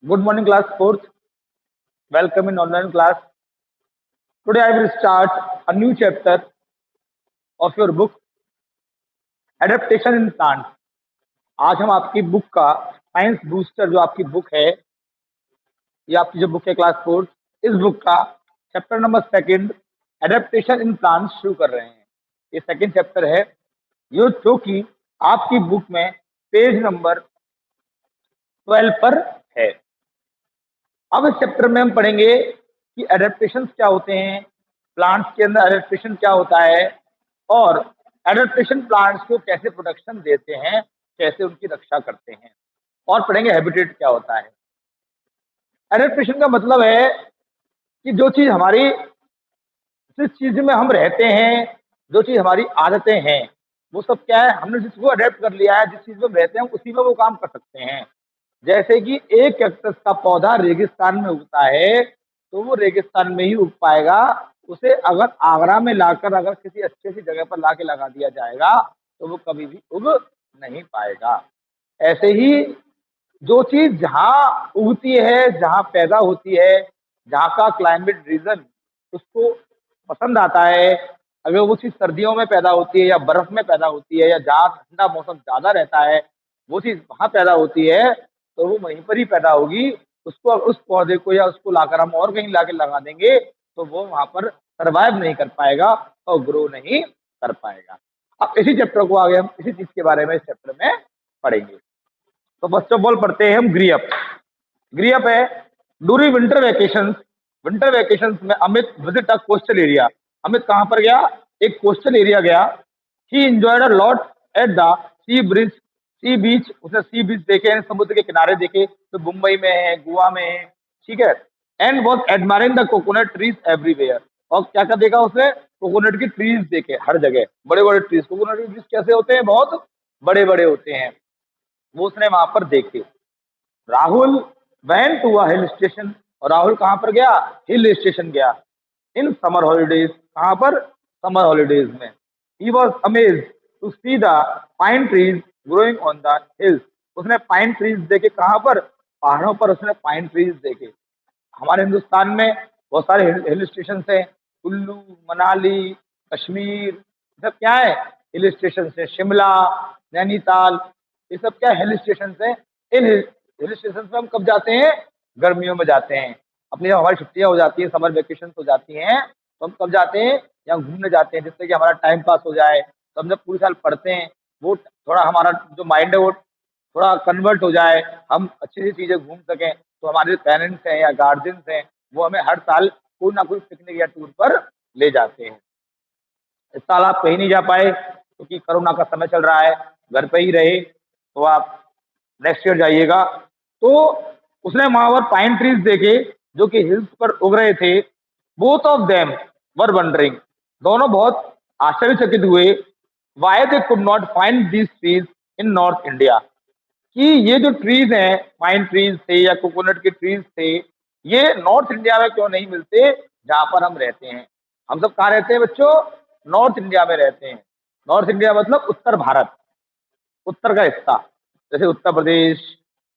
Good morning, class fourth. Welcome in online class. Today I will start a new chapter of your book, Adaptation in Plants. आज हम आपकी book का science booster जो आपकी book है, ये आपकी जो बुक है क्लास फोर्थ, इस बुक का chapter number second, adaptation in plants शुरू कर रहे हैं। ये सेकंड चैप्टर है, जो कि आपकी बुक में पेज नंबर 12 पर है। अब इस चैप्टर में हम पढ़ेंगे कि एडेप्टेशन क्या होते हैं, प्लांट्स के अंदर एडेप्टेशन क्या होता है और एडेप्टेशन प्लांट्स को कैसे प्रोटेक्शन देते हैं, कैसे उनकी रक्षा करते हैं, और पढ़ेंगे हैबिटेट क्या होता है। एडेप्टेशन का मतलब है कि जो चीज हमारी, जिस चीज में हम रहते हैं, जो चीज हमारी आदतें हैं, वो सब क्या है, हमने जिसको अडेप्ट कर लिया है, जिस चीज में हम रहते हैं उसी में वो काम कर सकते हैं। जैसे कि एक कैक्टस का पौधा रेगिस्तान में उगता है तो वो रेगिस्तान में ही उग पाएगा। उसे अगर आगरा में लाकर अगर किसी अच्छी सी जगह पर लाके लगा दिया जाएगा तो वो कभी भी उग नहीं पाएगा। ऐसे ही जो चीज जहाँ उगती है, जहाँ पैदा होती है, जहाँ का क्लाइमेट रीजन उसको पसंद आता है, अगर वो चीज सर्दियों में पैदा होती है या बर्फ में पैदा होती है या जहाँ ठंडा मौसम ज्यादा रहता है, वो चीज वहां पैदा होती है तो वो वहीं पर ही पैदा होगी। उसको, उस पौधे को या उसको लाकर हम और कहीं लाके लगा देंगे तो वो वहां पर सरवाइव नहीं कर पाएगा और ग्रो नहीं कर पाएगा। अब इसी चैप्टर को आगे हम इसी चीज के बारे में इस चैप्टर में पढ़ेंगे। तो फर्स्ट ऑफ ऑल पढ़ते हैं हम ग्रीअप। ग्रीअप है ड्यूरिंग विंटर वेकेशन में Amit visit a coastal area. Amit कहाँ पर गया? एक कोस्टल एरिया गया। He enjoyed a lot at the sea beach. उसने सी बीच देखे, समुद्र के किनारे देखे, तो मुंबई में है, गोवा में है, ठीक है। And was admiring the coconut trees everywhere. और क्या क्या देखा उसने? कोकोनट की ट्रीज देखे हर जगह, बड़े बड़े ट्रीज। कोकोनट के ट्रीज कैसे होते हैं? बहुत बड़े बड़े होते हैं। वो उसने वहां पर देखे। Rahul went to a hill station. और राहुल कहाँ पर गया? हिल स्टेशन गया। In summer holidays. कहाँ पर? समर हॉलीडेज में। He was amaze to see the pine trees growing on the hills. उसने पाइन ट्रीज देखे। कहाँ पर? पहाड़ों पर उसने पाइन ट्रीज देखे। हमारे हिंदुस्तान में बहुत सारे हिल स्टेशन है, कुल्लू, मनाली, कश्मीर, ये सब क्या है? हिल स्टेशन है। शिमला, नैनीताल, ये सब क्या हिल स्टेशन है। इन हिल स्टेशन पे हम कब जाते हैं? गर्मियों में जाते हैं। अपनी जब हमारी छुट्टियां हो जाती हैं, समर वेकेशन हो जाती हैं, तो हम कब जाते हैं? यहाँ घूमने जाते हैं, जिससे कि हमारा टाइम पास हो जाए। तो हम जब पूरे साल पढ़ते हैं, वो थोड़ा हमारा जो माइंड है वो थोड़ा कन्वर्ट हो जाए, हम अच्छी अच्छी चीजें घूम सकें। तो हमारे पेरेंट्स हैं या गार्जियंस हैं, वो हमें हर साल कोई ना कोई पिकनिक या टूर पर ले जाते हैं। इस साल आप कहीं नहीं जा पाए क्योंकि कोरोना का समय चल रहा है, घर पे ही रहे, तो आप नेक्स्ट ईयर जाइएगा। तो उसने वहां पर पाइन ट्रीज देखे जो कि हिल्स पर उग रहे थे। Both of them were wondering. दोनों बहुत आश्चर्यचकित हुए। Why they could not find these trees in north India. कि ये जो ट्रीज हैं, पाइन ट्रीज थे या कोकोनट के ट्रीज थे, ये नॉर्थ इंडिया में क्यों नहीं मिलते जहां पर हम रहते हैं। हम सब कहाँ रहते हैं बच्चों? नॉर्थ इंडिया में रहते हैं। नॉर्थ इंडिया मतलब उत्तर भारत, उत्तर का हिस्सा। जैसे उत्तर प्रदेश,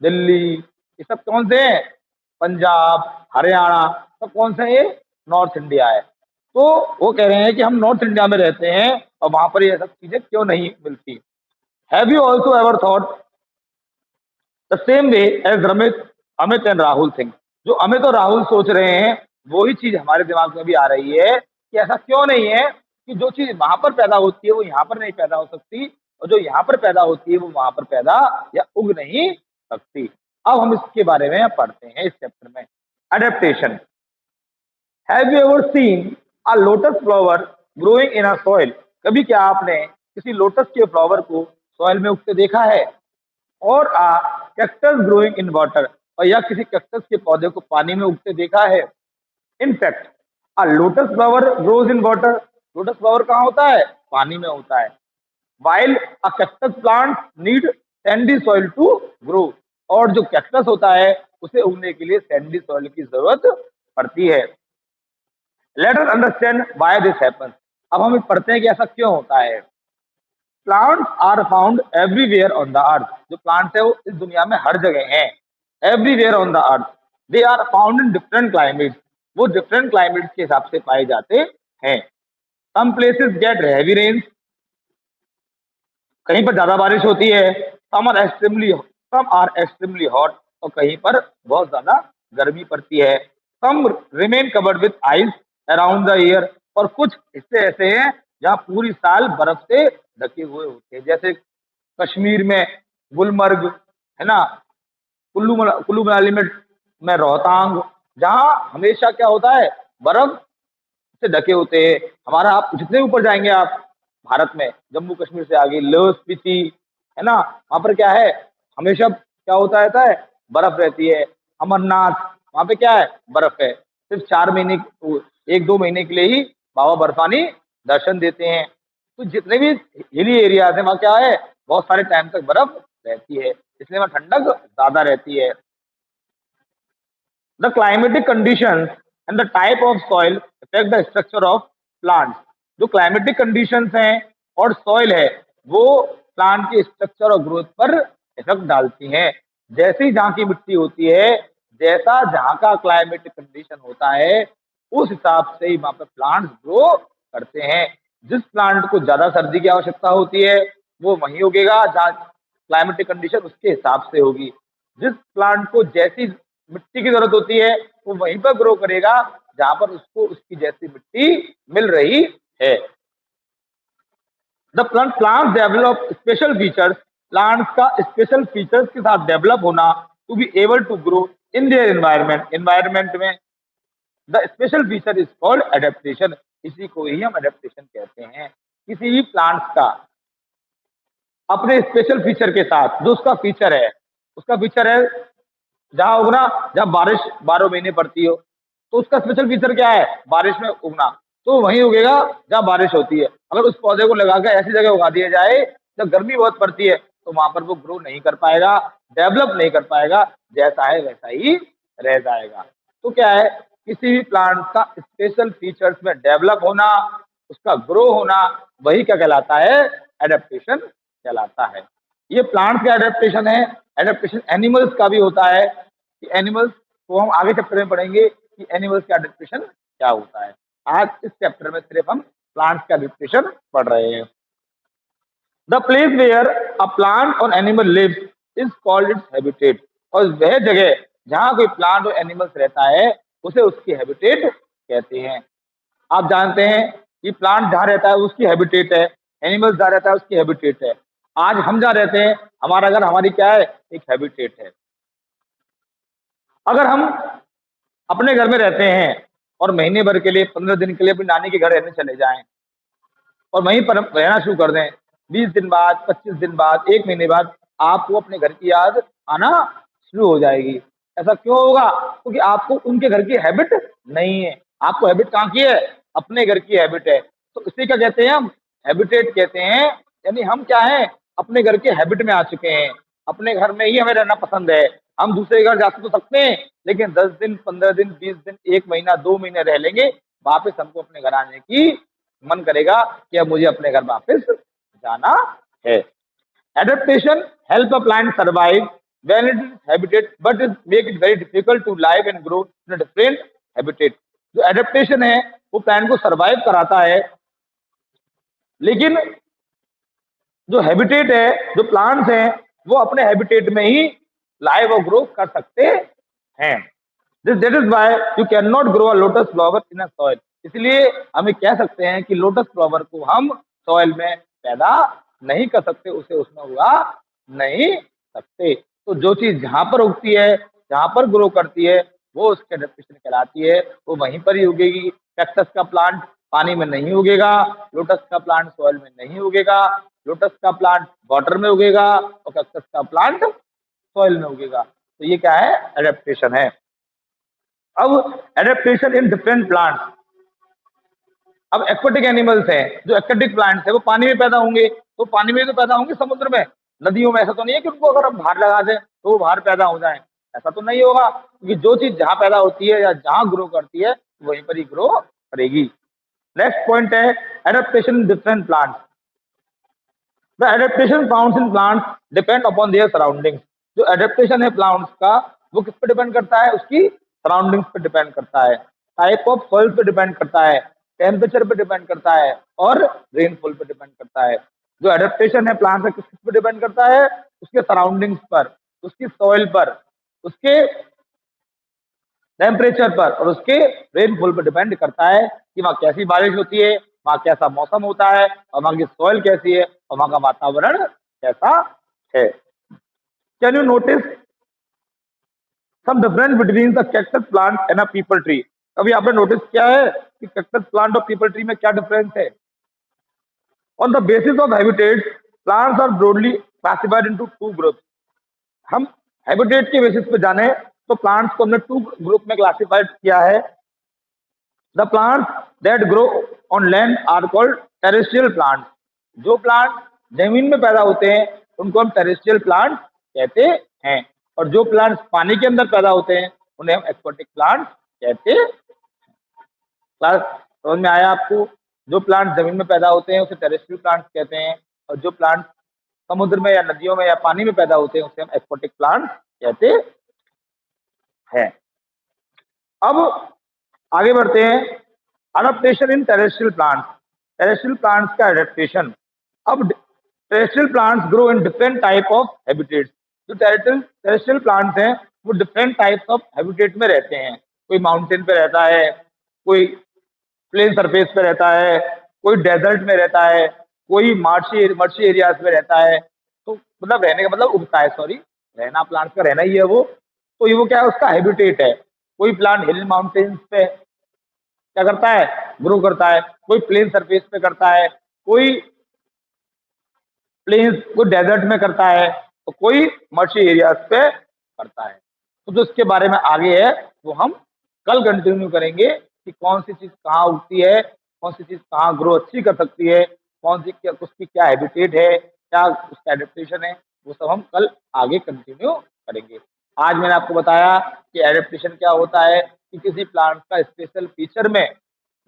दिल्ली, ये सब कौन से हैं? पंजाब, हरियाणा, सब कौन से? ये नॉर्थ इंडिया है। तो वो कह रहे हैं कि हम नॉर्थ इंडिया में रहते हैं और वहां पर ये सब चीजें क्यों नहीं मिलती। Have you also ever thought the same way as Amit and Rahul think. जो अमित और राहुल सोच रहे हैं वही चीज हमारे दिमाग में भी आ रही है कि ऐसा क्यों नहीं है कि जो चीज वहां पर पैदा होती है वो यहाँ पर नहीं पैदा हो सकती, और जो यहाँ पर पैदा होती है वो वहां पर पैदा या उग नहीं सकती। अब हम इसके बारे में पढ़ते हैं इस चैप्टर में। Adaptation. Have you ever seen a lotus flower growing in a soil. कभी क्या आपने किसी लोटस के फ्लावर को सॉइल में उगते देखा है? और कैक्टस ग्रोइंग इन वाटर। और या किसी कैक्टस के पौधे को पानी में उगते देखा है? In fact a lotus flower grows in water. Lotus flower कहाँ होता है? पानी में होता है। While a cactus plant need sandy soil to grow. और जो कैक्टस होता है उसे उगने के लिए सैंडी सॉइल की जरूरत पड़ती है। Let us understand why this happens. अब हम पढ़ते हैं कि ऐसा क्यों होता है। Plants are found everywhere on the earth. जो प्लांट्स है वो इस दुनिया में हर जगह हैं। Everywhere on the earth. They are found in different climates, वो डिफरेंट क्लाइमेट्स के हिसाब से पाए जाते हैं। Some places get heavy rains, कहीं पर ज्यादा बारिश होती है। सम आर एक्सट्रीमली हॉट, और कहीं पर बहुत ज्यादा गर्मी पड़ती है। Some remain covered with ice around the year, और कुछ हिस्से ऐसे हैं जहाँ पूरी साल बर्फ से ढके हुए होते हैं, जैसे कश्मीर में गुलमर्ग है ना, कुल्लू मनाली में रोहतांग, जहाँ हमेशा क्या होता है, बर्फ से ढके होते हैं। हमारा आप जितने ऊपर जाएंगे आप भारत में, जम्मू कश्मीर से आगे लेह स्पीति है ना, वहां पर क्या है, हमेशा क्या होता रहता है, बर्फ रहती है। अमरनाथ, वहां पे क्या है, बर्फ है। सिर्फ 4 महीने, 1-2 महीने के लिए ही बाबा बर्फानी दर्शन देते हैं। तो जितने भी हिली एरियाज है वहाँ क्या है, बहुत सारे टाइम तक बर्फ रहती है, इसलिए वहाँ ठंडक ज्यादा रहती है। The climatic conditions and the type of soil affect the structure of plants. जो climatic conditions हैं और soil है, वो प्लांट के स्ट्रक्चर और ग्रोथ पर इफेक्ट डालती हैं। जैसी जहाँ की मिट्टी होती है, जैसा जहाँ का क्लाइमेटिक कंडीशन होता है, उस हिसाब से ही वहाँ पर प्लांट्स ग्रो करते हैं। जिस प्लांट को ज्यादा सर्दी की आवश्यकता होती है, वो वहीं उगेगा जहाँ क्लाइमेटिक कंडीशन उसके हिसाब से होगी। जिस प्लांट को जैसी मिट्टी की जरूरत होती है, वो वहीं पर ग्रो करेगा जहां पर उसको उसकी जैसी मिट्टी मिल रही है। The plant develop special features, plants का स्पेशल फीचर्स के साथ डेवलप होना to be able to grow in their environment में। The special feature is called adaptation, इसी को ही हम एडेप्टेशन कहते हैं। किसी भी प्लांट्स का अपने स्पेशल फीचर के साथ, जो उसका फीचर है, उसका फीचर है जहां उगना, जहां बारिश 12 महीने पड़ती हो, तो उसका स्पेशल फीचर क्या है, बारिश में उगना, तो वहीं उगेगा जहां बारिश होती है। अगर उस पौधे को लगा कर ऐसी जगह उगा दिया जाए जब गर्मी बहुत पड़ती है, तो वहां पर वो ग्रो नहीं कर पाएगा, डेवलप नहीं कर पाएगा, जैसा है वैसा ही रह जाएगा। तो क्या है, किसी भी प्लांट का स्पेशल फीचर्स में डेवलप होना, उसका ग्रो होना, वही क्या कहलाता है, एडेप्टेशन कहलाता है। ये प्लांट्स का एडेप्टेशन है। एडेप्टेशन एनिमल्स का भी होता है, कि एनिमल्स को हम आगे चैप्टर में पढ़ेंगे कि एनिमल्स का एडेप्टेशन क्या होता है। आज इस चैप्टर में सिर्फ हम प्लांट्स का एडेप्टेशन पढ़ रहे हैं। The place where a plant और animal lives is called its habitat, और वह जगह जहां कोई प्लांट और एनिमल्स रहता है, उसे उसकी हैबिटेट कहते हैं। आप जानते हैं कि प्लांट जहाँ रहता है उसकी हैबिटेट है, एनिमल्स जहाँ रहता है उसकी हैबिटेट है। आज हम जहाँ रहते हैं, हमारा घर हमारी क्या है, एक हैबिटेट है। अगर हम अपने घर में रहते हैं और महीने भर के लिए, 15 दिन के लिए अपनी नानी के घर रहने चले जाएं और वहीं पर रहना शुरू कर दें, 20 दिन बाद, 25 दिन बाद, 1 महीने बाद आपको अपने घर की याद आना शुरू हो जाएगी। ऐसा क्यों होगा, क्योंकि आपको उनके घर की हैबिट नहीं है। आपको हैबिट कहाँ की है, अपने घर की हैबिट है। तो इसे क्या कहते हैं, हम हैबिटेट कहते हैं। यानी हम क्या है, अपने घर के हैबिट में आ चुके हैं, अपने घर में ही हमें रहना पसंद है। हम दूसरे घर जा तो सकते हैं, लेकिन 10 दिन, 15 दिन, 20 दिन, 1 महीना, 2 महीने रह लेंगे, वापस हमको अपने घर आने की मन करेगा कि अब मुझे अपने घर वापस जाना है। Adaptation help a plant survive when it is habitat, but it make it very difficult to live and grow in a different habitat। जो एडेप्टेशन है वो प्लांट को सर्वाइव कराता है, लेकिन जो हैबिटेट है, जो प्लांट्स हैं, वो अपने हैबिटेट में ही लाइव और ग्रो कर सकते हैं। That is why you can not grow a lotus flower in a soil. इसलिए हम कह सकते हैं कि लोटस फ्लावर को हम सॉइल में पैदा नहीं कर सकते, उसे उसमें उगा नहीं सकते। तो जो चीज जहां पर उगती है, जहां पर ग्रो करती है, वो उसके एडेप्टेशन कहलाती है, वो वहीं पर ही उगेगी। कैक्टस का प्लांट पानी में नहीं उगेगा, लोटस का प्लांट सॉइल में नहीं उगेगा, लोटस का प्लांट वाटर में उगेगा और कैक्टस का प्लांट सॉइल में उगेगा। तो ये क्या है, एडेप्टेशन है। अब एडेप्टेशन इन डिफरेंट प्लांट्स। अब एक्वाटिक एनिमल्स हैं, जो एक्वाटिक प्लांट्स है, वो पानी में पैदा होंगे, तो पानी में तो पैदा होंगे, समुद्र में, नदियों में। ऐसा तो नहीं है कि उनको अगर हम बाहर लगा दें तो वो बाहर पैदा हो जाए, ऐसा तो नहीं होगा, क्योंकि जो चीज जहां पैदा होती है या जहां ग्रो करती है, वहीं पर ही ग्रो करेगी। नेक्स्ट पॉइंट है adaptation in different plants. The adaptation found in plants depend upon their surroundings. जो एडेप्टेशन है प्लांट्स का, वो किस पे डिपेंड करता है, उसकी सराउंडिंग्स पे डिपेंड करता है, टाइप ऑफ सॉइल पे डिपेंड करता है, टेम्परेचर पे डिपेंड करता है और रेनफॉल पे डिपेंड करता है। जो एडेप्टेशन है प्लांट का किस पे डिपेंड करता है, उसके सराउंडिंग्स पर, उसकी सॉइल पर, उसके टेम्परेचर पर और उसके रेनफॉल पर डिपेंड करता है कि वहाँ कैसी बारिश होती है, वहाँ कैसा मौसम होता है और वहाँ की सॉइल कैसी है और वहाँ का वातावरण कैसा है। Can you notice some difference between the cactus plant and a peepal tree? कभी आपने नोटिस किया है कि कैक्टस प्लांट और पीपल ट्री में क्या डिफरेंस है? On the basis of habitat plants are broadly classified into two groups. हम हैबिटेट के बेसिस पे जाने तो प्लांट्स को हमने टू ग्रुप में क्लासिफाइड किया है। The plants that grow on land are called terrestrial plants. जो प्लांट जमीन में पैदा होते हैं उनको हम टेरेस्ट्रियल प्लांट कहते हैं और जो प्लांट्स पानी के अंदर पैदा होते हैं उन्हें हम एक्वाटिक प्लांट कहते हैं। क्लास समझ में आया आपको? जो प्लांट जमीन में पैदा होते हैं उसे टेरेस्ट्रियल प्लांट्स कहते हैं और जो प्लांट समुद्र में या नदियों में या पानी में पैदा होते हैं उसे हम एक्वाटिक प्लांट कहते हैं। अब आगे बढ़ते हैं। Adaptation in terrestrial plants. Terrestrial plants का एडेप्टेशन। अब terrestrial plants grow in different type of habitats. जो टेरेस्ट्रियल प्लांट्स हैं वो डिफरेंट टाइप्स ऑफ हैबिटेट में रहते हैं। कोई माउंटेन पे रहता है, कोई प्लेन सरफेस पे रहता है, कोई डेजर्ट में रहता है, कोई मर्शी एरियाज में रहता है। तो मतलब रहने का मतलब उगता है, सॉरी, रहना प्लांट्स का रहना ही है वो। तो ये वो क्या है, उसका हैबिटेट है। कोई प्लांट हिल माउंटेन्स पे क्या करता है, ग्रो करता है, कोई प्लेन सरफेस पे करता है, कोई प्लेन्स कोई डेजर्ट में करता है तो कोई मर्शी एरियाज पे करता है। तो जो इसके बारे में आगे है वो हम कल कंटिन्यू करेंगे कि कौन सी चीज कहाँ उगती है, कौन सी चीज कहाँ ग्रो अच्छी कर सकती है, कौन सी क्या उसकी क्या हैबिटेट है, क्या उसका एडेप्टेशन है, वो सब हम कल आगे कंटिन्यू करेंगे। आज मैंने आपको बताया कि एडेप्टेशन क्या होता है, कि किसी प्लांट का स्पेशल फीचर में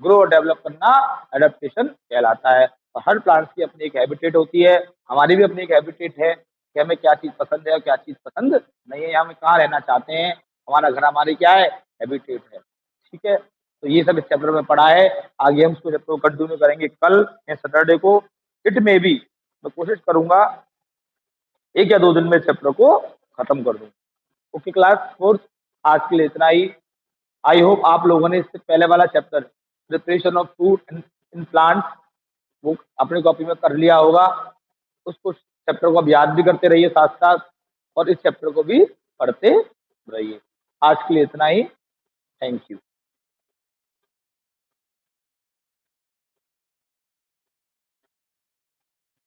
ग्रो और डेवलप करना एडेप्टेशन कहलाता है। तो हर प्लांट्स की अपनी एक हैबिटेट होती है, हमारी भी अपनी एक हैबिटेट है कि हमें क्या चीज़ पसंद है और क्या चीज़ पसंद नहीं है, या हम कहाँ रहना चाहते हैं, हमारा घर हमारी क्या है, हैबिटेट है। ठीक है, तो ये सब इस चैप्टर में पढ़ा है। आगे हम इसको चैप्टर को कंटिन्यू करेंगे कल सैटरडे को। इट मे बी मैं कोशिश करूंगा 1 या 2 दिन में चैप्टर को खत्म कर दूं। ओके क्लास फोर्थ, आज के लिए इतना ही। आई होप आप लोगों ने इससे पहले वाला chapter preparation of food in plants वो अपनी कॉपी में कर लिया होगा। उसको चैप्टर को अब याद भी करते रहिए साथ साथ और इस चैप्टर को भी पढ़ते रहिए। आज के लिए इतना ही। Thank you.